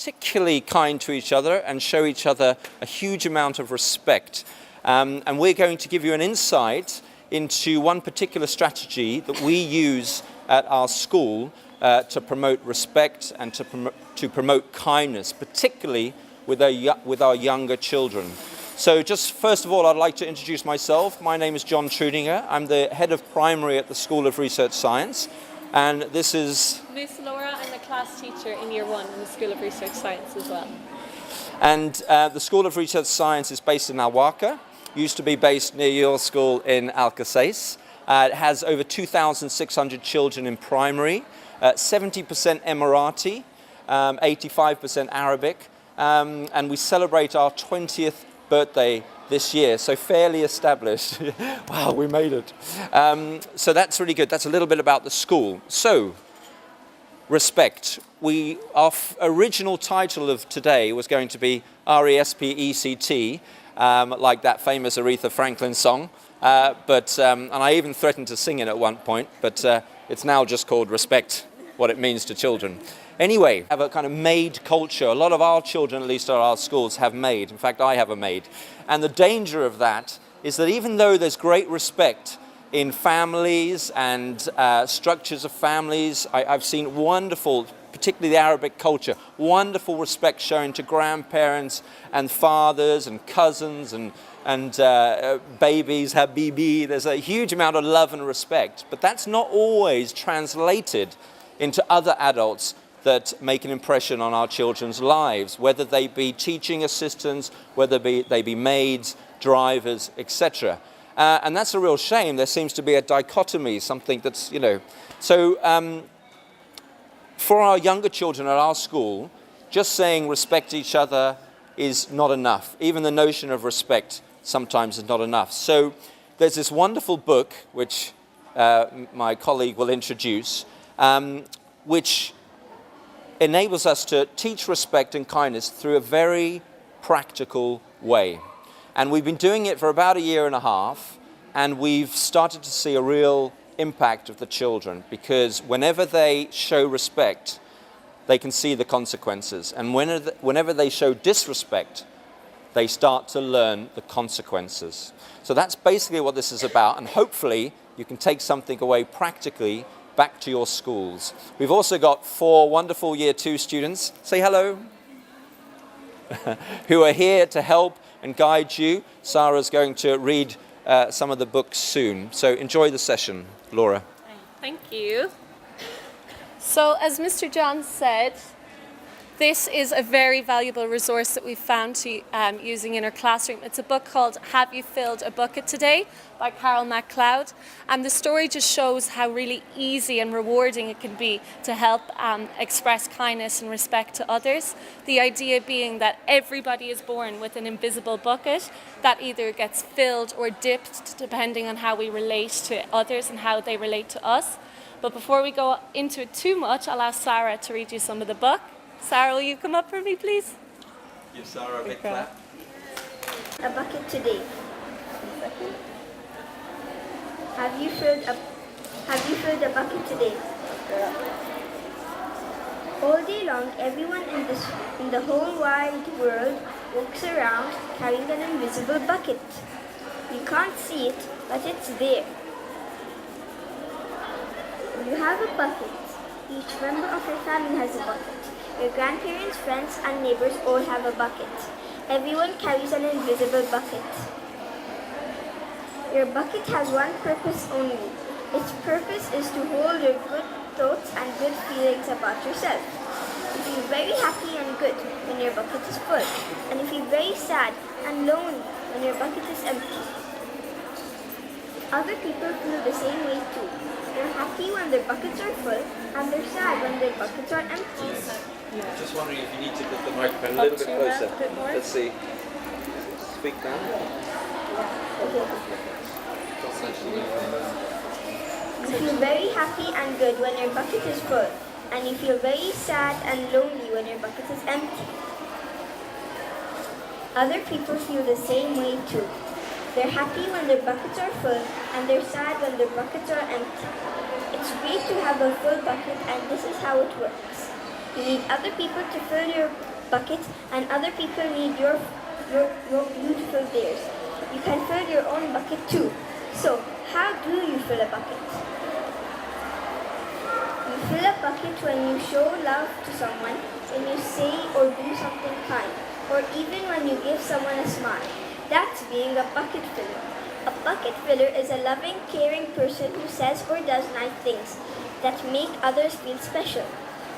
particularly kind to each other and show each other a huge amount of respect. And we're going to give you an insight into one particular strategy that we use at our school to promote respect and to promote kindness, particularly with our younger children. So just first of all, I'd like to introduce myself. My name is John Trudinger. I'm the head of primary at the School of Research Science. And this is Miss Laura. I'm a class teacher in Year 1 in the School of Research Science as well. And the School of Research Science is based in Alwaka. Used to be based near your school in Alcaces. It has over 2,600 children in primary, 70% Emirati, 85% Arabic, and we celebrate our 20th birthday this year, so fairly established. Wow, we made it. So that's really good. That's a little bit about the school. So, respect. Our original title of today was going to be RESPECT, like that famous Aretha Franklin song. And I even threatened to sing it at one point, but it's now just called Respect, what it means to children. Anyway, we have a kind of maid culture. A lot of our children, at least at our schools, have maid. In fact, I have a maid. And the danger of that is that even though there's great respect in families and structures of families, I've seen wonderful, particularly the Arabic culture, wonderful respect shown to grandparents and fathers and cousins and babies, habibi. There's a huge amount of love and respect, but that's not always translated into other adults that make an impression on our children's lives, whether they be teaching assistants, whether they be maids, drivers, etc. And that's a real shame. There seems to be a dichotomy, something that's, So for our younger children at our school, just saying respect each other is not enough. Even the notion of respect sometimes is not enough. So there's this wonderful book, which my colleague will introduce, which enables us to teach respect and kindness through a very practical way. And we've been doing it for about a year and a half, and we've started to see a real impact of the children, because whenever they show respect, they can see the consequences. And whenever they show disrespect, they start to learn the consequences. So that's basically what this is about, and hopefully you can take something away practically back to your schools. We've also got 4 wonderful Year 2 students, say hello, who are here to help and guide you. Sarah's going to read some of the books soon. So enjoy the session, Laura. Thank you. So as Mr. John said, this is a very valuable resource that we've found using in our classroom. It's a book called Have You Filled a Bucket Today by Carol MacLeod. And the story just shows how really easy and rewarding it can be to help express kindness and respect to others. The idea being that everybody is born with an invisible bucket that either gets filled or dipped depending on how we relate to others and how they relate to us. But before we go into it too much, I'll ask Sarah to read you some of the book. Sarah, will you come up for me, please? Give Sarah a big clap. A bucket today. Have you filled a bucket today? All day long, everyone in the whole wide world walks around carrying an invisible bucket. You can't see it, but it's there. You have a bucket. Each member of your family has a bucket. Your grandparents, friends, and neighbors all have a bucket. Everyone carries an invisible bucket. Your bucket has one purpose only. Its purpose is to hold your good thoughts and good feelings about yourself. You feel very happy and good when your bucket is full, and you feel very sad and lonely when your bucket is empty. Other people feel the same way too. They're happy when their buckets are full, and they're sad when their buckets are empty. Yeah. Just wondering if you need to get the microphone a little bit closer. Let's see. Speak down. You feel very happy and good when your bucket is full, and you feel very sad and lonely when your bucket is empty. Other people feel the same way too. They're happy when their buckets are full, and they're sad when their buckets are empty. It's great to have a full bucket, and this is how it works. You need other people to fill your bucket and other people need you to fill theirs. You can fill your own bucket too. So, how do you fill a bucket? You fill a bucket when you show love to someone, when you say or do something kind, or even when you give someone a smile. That's being a bucket filler. A bucket filler is a loving, caring person who says or does nice things that make others feel special.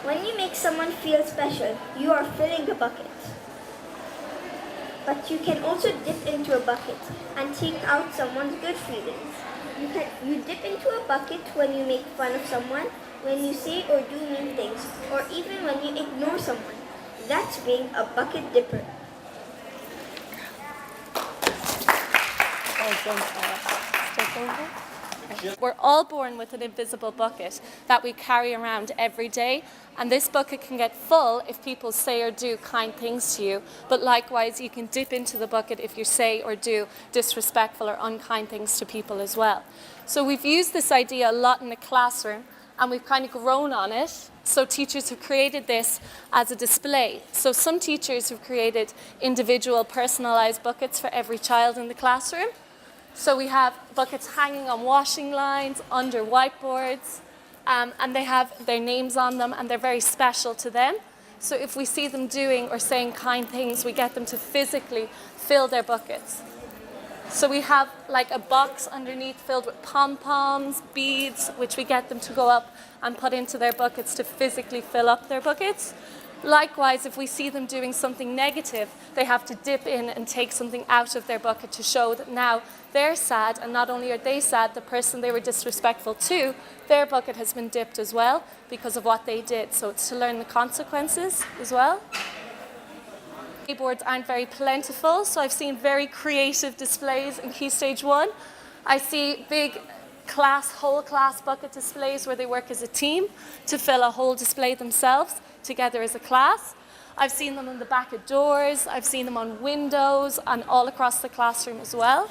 When you make someone feel special, you are filling a bucket. But you can also dip into a bucket and take out someone's good feelings. You dip into a bucket when you make fun of someone, when you say or do mean things, or even when you ignore someone. That's being a bucket dipper. We're all born with an invisible bucket that we carry around every day, and this bucket can get full if people say or do kind things to you, but likewise you can dip into the bucket if you say or do disrespectful or unkind things to people as well. So we've used this idea a lot in the classroom, and we've kind of grown on it. So teachers have created this as a display. So some teachers have created individual personalized buckets for every child in the classroom. So we have buckets hanging on washing lines, under whiteboards, and they have their names on them, and they're very special to them. So if we see them doing or saying kind things, we get them to physically fill their buckets. So we have like a box underneath filled with pom-poms, beads, which we get them to go up and put into their buckets to physically fill up their buckets. Likewise, if we see them doing something negative, they have to dip in and take something out of their bucket to show that now they're sad, and not only are they sad, the person they were disrespectful to, their bucket has been dipped as well because of what they did. So it's to learn the consequences as well. Boards aren't very plentiful, so I've seen very creative displays in Key Stage 1. I see big whole class bucket displays where they work as a team to fill a whole display themselves together as a class. I've seen them on the back of doors, I've seen them on windows and all across the classroom as well.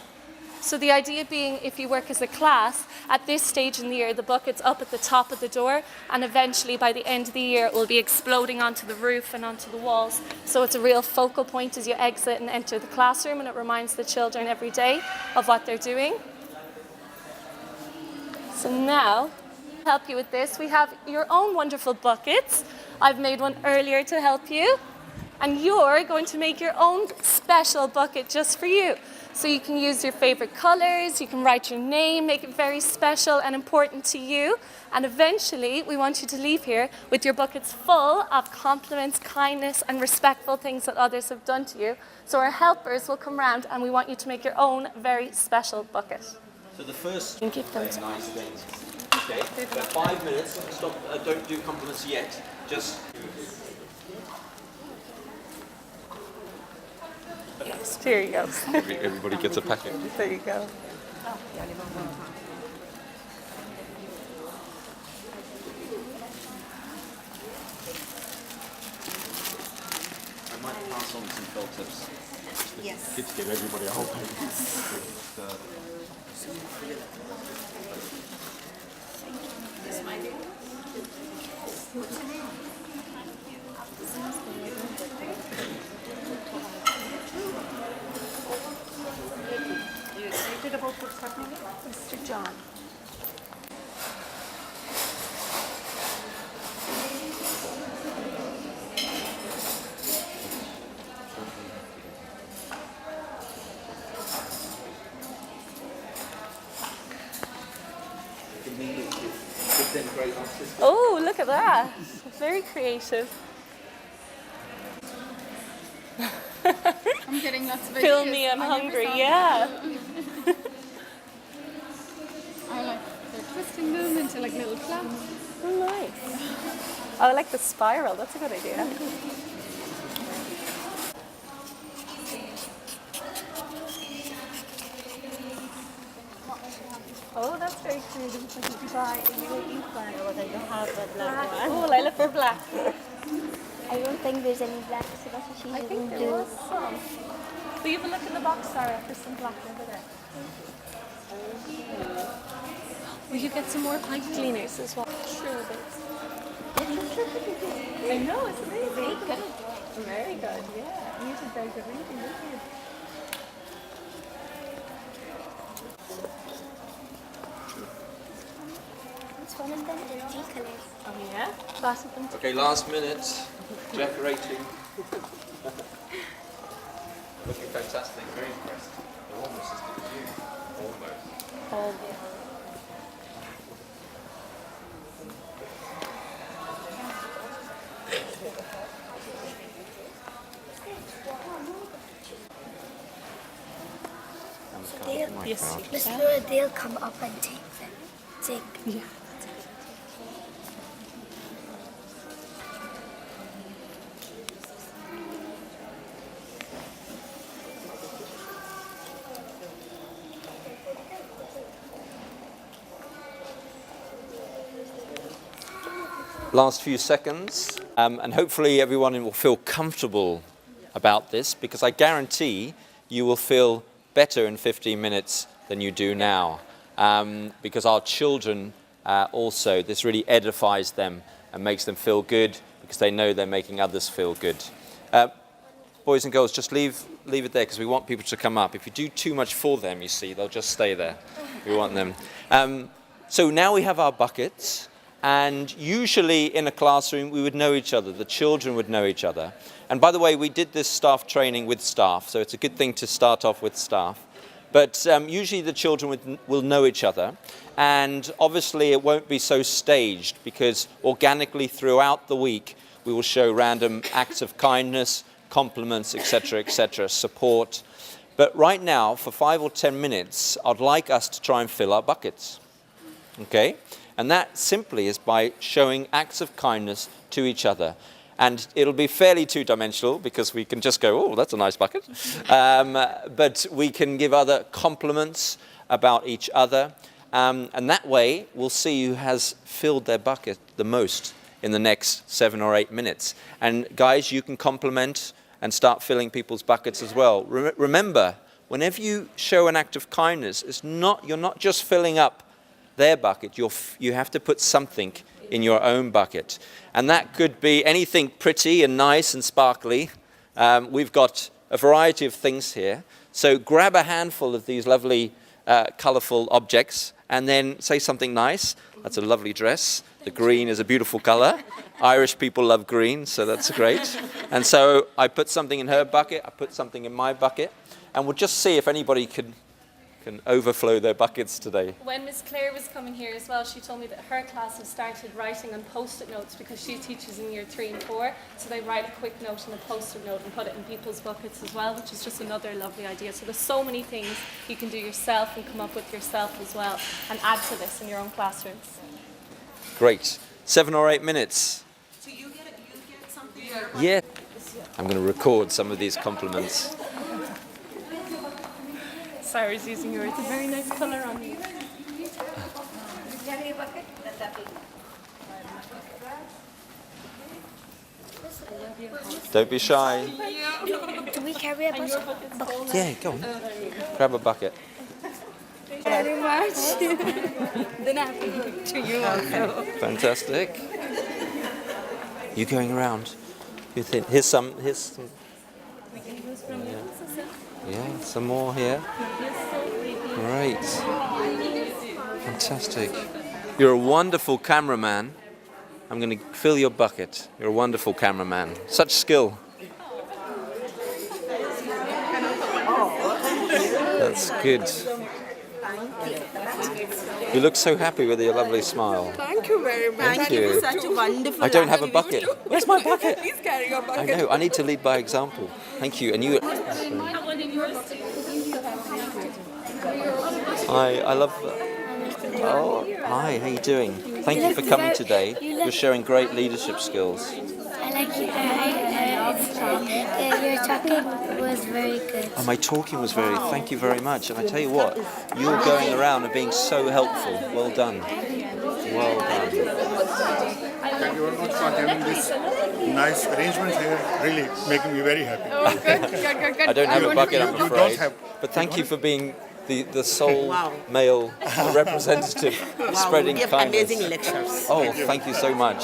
So the idea being, if you work as a class, at this stage in the year, the bucket's up at the top of the door, and eventually by the end of the year, it will be exploding onto the roof and onto the walls. So it's a real focal point as you exit and enter the classroom, and it reminds the children every day of what they're doing. So now, to help you with this, we have your own wonderful buckets. I've made one earlier to help you, and you're going to make your own special bucket just for you. So you can use your favorite colors, you can write your name, make it very special and important to you. And eventually, we want you to leave here with your buckets full of compliments, kindness, and respectful things that others have done to you. So our helpers will come round, and we want you to make your own very special bucket. So the first And give them to nice things. Okay, so 5 minutes. Stop. Don't do compliments yet. Just. Yes, here you go. Everybody gets a packet. There you go. I might pass on some felt tips. Yes. Good to give everybody a whole packet. Are you excited about what's happening? Mr. John. Oh, look at that. Very creative. I'm getting lots of ideas. Fill me, I'm hungry, yeah. I like they're twisting them into like little flaps. Oh, nice. Oh, I like the spiral, that's a good idea. Oh, that's very creative. It's like you can try a little ink one. Well, I don't have a black one. Oh, I look for black. I don't think there's any black, so that's what she's I think there was some. Will you have a look in the box, Sarah? There's some black over there. Will you get some more pipe cleaners as well? Sure, it is. I know, it's amazing. Very good, yeah. You did very good reading, didn't you? It's one of them is tea colours. Oh yeah? Lots of them. Okay, last minute. Decorating. Looking fantastic. Very impressed. They're almost as good as you. Almost. Yes. Miss Flora, they'll come up and take them. Yeah. Last few seconds, and hopefully everyone will feel comfortable about this, because I guarantee you will feel better in 15 minutes than you do now, because our children also, this really edifies them and makes them feel good because they know they're making others feel good. Boys and girls, just leave it there, because we want people to come up. If you do too much for them, you see, they'll just stay there. We want them. So now we have our buckets. And usually in a classroom, we would know each other. The children would know each other. And by the way, we did this staff training with staff, so it's a good thing to start off with staff. But usually the children will know each other. And obviously it won't be so staged, because organically throughout the week, we will show random acts of kindness, compliments, etc., support. But right now, for 5 or 10 minutes, I'd like us to try and fill our buckets. Okay? And that simply is by showing acts of kindness to each other. And it'll be fairly two-dimensional, because we can just go, oh, that's a nice bucket. But we can give other compliments about each other. And that way, we'll see who has filled their bucket the most in the next 7 or 8 minutes. And guys, you can compliment and start filling people's buckets as well. Remember, whenever you show an act of kindness, you're not just filling up their bucket, you have to put something in your own bucket. And that could be anything pretty and nice and sparkly. We've got a variety of things here. So grab a handful of these lovely colourful objects and then say something nice. That's a lovely dress. The green is a beautiful colour. Irish people love green, so that's great. And so I put something in her bucket, I put something in my bucket, and we'll just see if anybody can overflow their buckets today. When Miss Claire was coming here as well, she told me that her class has started writing on post-it notes, because she teaches in year 3 and 4. So they write a quick note on a post-it note and put it in people's buckets as well, which is just another lovely idea. So there's so many things you can do yourself and come up with yourself as well, and add to this in your own classrooms. Great. 7 or 8 minutes. So you get something? Yeah. I'm going to record some of these compliments. Sarah's using yours. It's a very nice colour on you. Don't be shy. Do we carry a bucket? Yeah, go on. Grab a bucket. Very much. Then happy to you also. Fantastic. You going around? Here's some. Yeah, some more here. Great. Fantastic. You're a wonderful cameraman. I'm going to fill your bucket. You're a wonderful cameraman. Such skill. That's good. You look so happy with your lovely smile. Thank you very much. Thank you. Such a wonderful. I don't have a bucket. Where's my bucket? Please carry your I bucket. know. I need to lead by example. Thank you. And you. Hi. I love. Oh, hi. How you doing? Thank you for coming today. You're showing great leadership skills. I like you. Your talking was very good. Oh, my talking was very. Thank you very much. And I tell you what, you're going around and being so helpful. Well done. Well done. Thank you very much for having this nice arrangement here. Really making me very happy. Oh, good. I don't have a bucket, I'm You don't afraid. have- But thank you for being the sole male representative spreading you give kindness. amazing lectures. Oh, thank you so much.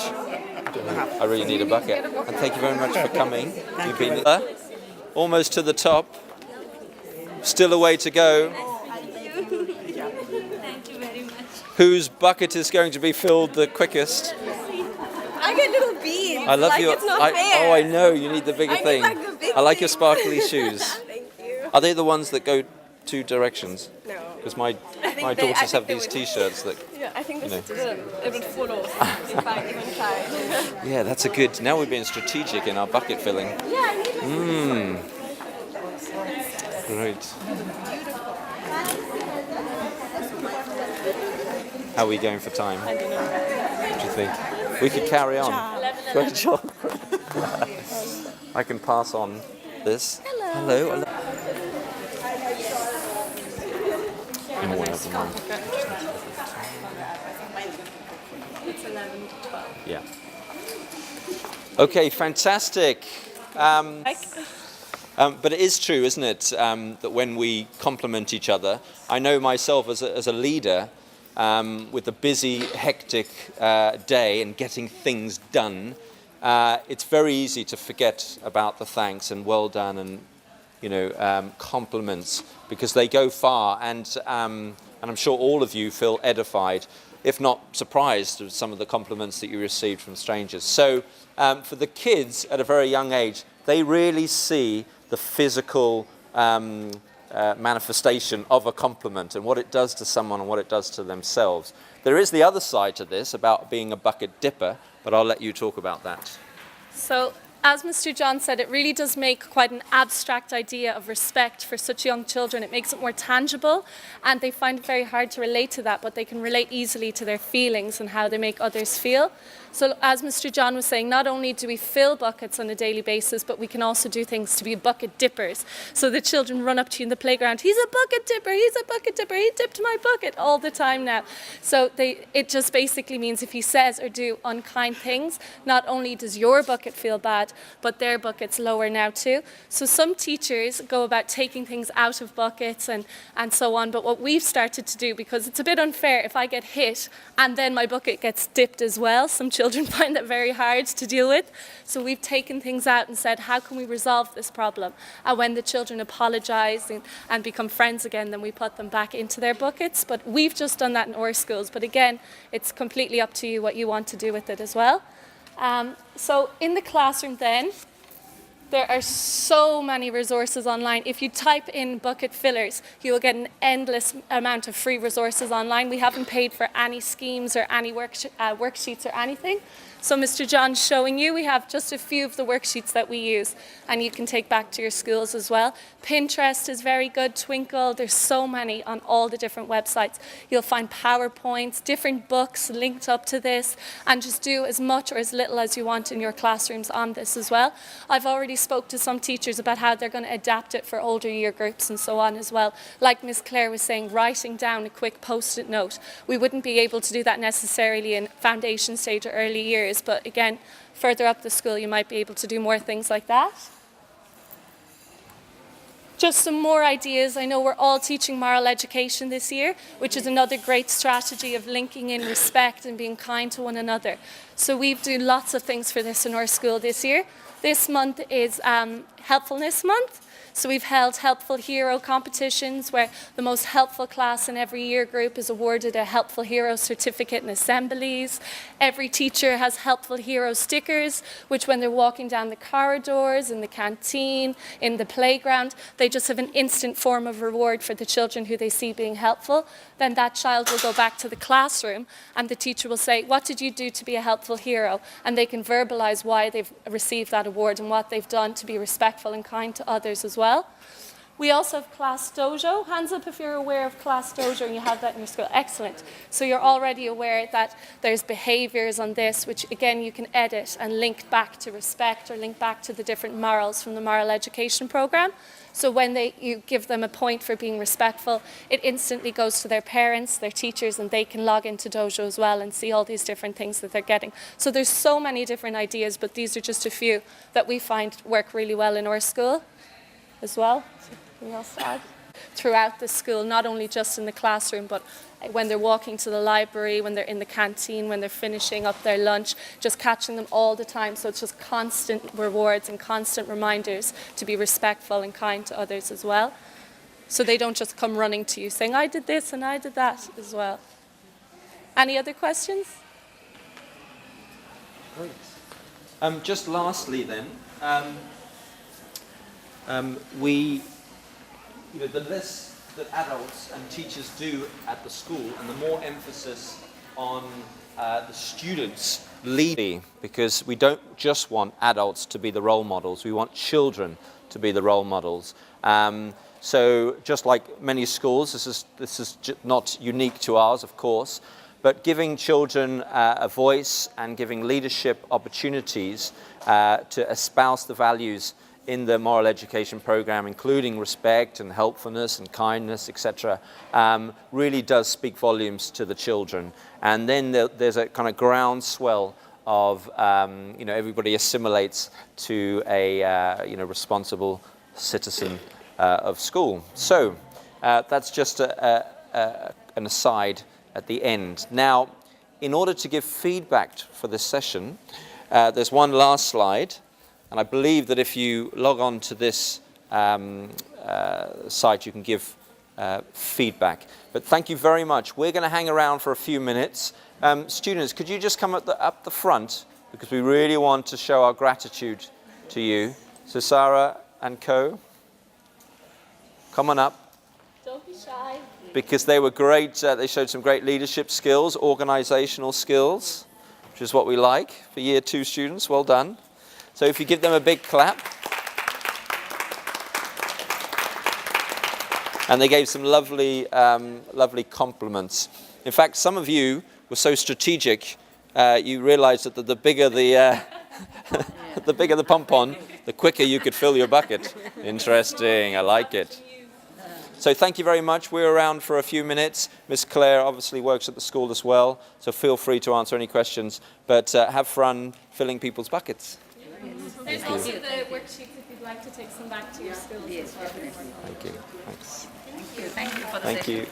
I really need a bucket. And thank you very much for coming. You've been almost to the top. Still a way to go. Thank you very much. Whose bucket is going to be filled the quickest? I get little beads. I love like your. It's not fair. Oh, I know. You need the bigger I thing. need like the big I like your thing. sparkly shoes. Thank you. Are they the ones that go two directions? No. Because my I daughters think have they these would- T-shirts that. Yeah, I think You know. it would fall off if I even tried. Yeah, that's a good. Now we're being strategic in our bucket filling. Yeah, I need it. Great. How are we going for time? I don't know. What do you think? We could carry on. Great job. I can pass on this. Hello. Hello. It's 11 to 12. Yeah. Okay, fantastic. But it is true, isn't it, that when we compliment each other, I know myself as a leader, with a busy, hectic day and getting things done, it's very easy to forget about the thanks and well done and compliments, because they go far, and I'm sure all of you feel edified, if not surprised, at some of the compliments that you received from strangers. So for the kids at a very young age, they really see the physical manifestation of a compliment and what it does to someone and what it does to themselves. There is the other side to this about being a bucket dipper, but I'll let you talk about that. So, as Mr. John said, it really does make quite an abstract idea of respect for such young children. It makes it more tangible, and they find it very hard to relate to that, but they can relate easily to their feelings and how they make others feel. So as Mr. John was saying, not only do we fill buckets on a daily basis, but we can also do things to be bucket dippers. So the children run up to you in the playground, he's a bucket dipper, he dipped my bucket all the time now. So it just basically means if he says or do unkind things, not only does your bucket feel bad, but their bucket's lower now too. So some teachers go about taking things out of buckets and so on, but what we've started to do, because it's a bit unfair if I get hit and then my bucket gets dipped as well, some children find that very hard to deal with. So we've taken things out and said, how can we resolve this problem? And when the children apologise and become friends again, then we put them back into their buckets. But we've just done that in our schools. But again, it's completely up to you what you want to do with it as well. So in the classroom then, there are so many resources online. If you type in bucket fillers, you will get an endless amount of free resources online. We haven't paid for any schemes or any worksheets or anything. So Mr. John's showing you, we have just a few of the worksheets that we use, and you can take back to your schools as well. Pinterest is very good, Twinkle, there's so many on all the different websites. You'll find PowerPoints, different books linked up to this, and just do as much or as little as you want in your classrooms on this as well. I've already spoke to some teachers about how they're going to adapt it for older year groups and so on as well. Like Miss Claire was saying, writing down a quick post-it note. We wouldn't be able to do that necessarily in foundation stage or early years, but again, further up the school you might be able to do more things like that. Just some more ideas. I know we're all teaching moral education this year, which is another great strategy of linking in respect and being kind to one another. So we've done lots of things for this in our school this year. This month is Helpfulness Month. So we've held helpful hero competitions where the most helpful class in every year group is awarded a helpful hero certificate in assemblies. Every teacher has helpful hero stickers, which when they're walking down the corridors, in the canteen, in the playground, they just have an instant form of reward for the children who they see being helpful. Then that child will go back to the classroom and the teacher will say, what did you do to be a helpful hero? And they can verbalize why they've received that award and what they've done to be respectful and kind to others as well. We also have Class Dojo. Hands up if you're aware of Class Dojo and you have that in your school. Excellent. So you're already aware that there's behaviours on this, which again you can edit and link back to respect or link back to the different morals from the moral education programme. So when you give them a point for being respectful, it instantly goes to their parents, their teachers, and they can log into Dojo as well and see all these different things that they're getting. So there's so many different ideas, but these are just a few that we find work really well in our school as well. Anything else to add? throughout the school, not only just in the classroom, but when they're walking to the library, when they're in the canteen, when they're finishing up their lunch, just catching them all the time. So it's just constant rewards and constant reminders to be respectful and kind to others as well. So they don't just come running to you saying, I did this and I did that as well. Any other questions? Great. Just lastly then, the less that adults and teachers do at the school, and the more emphasis on the students leading, because we don't just want adults to be the role models, we want children to be the role models. So just like many schools, this is not unique to ours, of course, but giving children a voice and giving leadership opportunities to espouse the values in the moral education program, including respect and helpfulness and kindness, etc., really does speak volumes to the children. And then there's a kind of groundswell of, everybody assimilates to a, responsible citizen of school. So that's just an aside at the end. Now, in order to give feedback for this session, there's one last slide. And I believe that if you log on to this site, you can give feedback. But thank you very much. We're going to hang around for a few minutes. Students, could you just come up the front? Because we really want to show our gratitude to you. So Sarah and co, come on up. Don't be shy. Because they were great. They showed some great leadership skills, organizational skills, which is what we like for Year 2 students. Well done. So if you give them a big clap. And they gave some lovely, lovely compliments. In fact, some of you were so strategic, you realized that the bigger the, the bigger the pom-pom, the quicker you could fill your bucket. Interesting, I like it. So thank you very much. We're around for a few minutes. Miss Claire obviously works at the school as well, so feel free to answer any questions. But have fun filling people's buckets. There's also the worksheets if you'd like to take some back to your schools. Yes, definitely. Thank you. Thanks. Thank you. Thank you for the Thank session. you.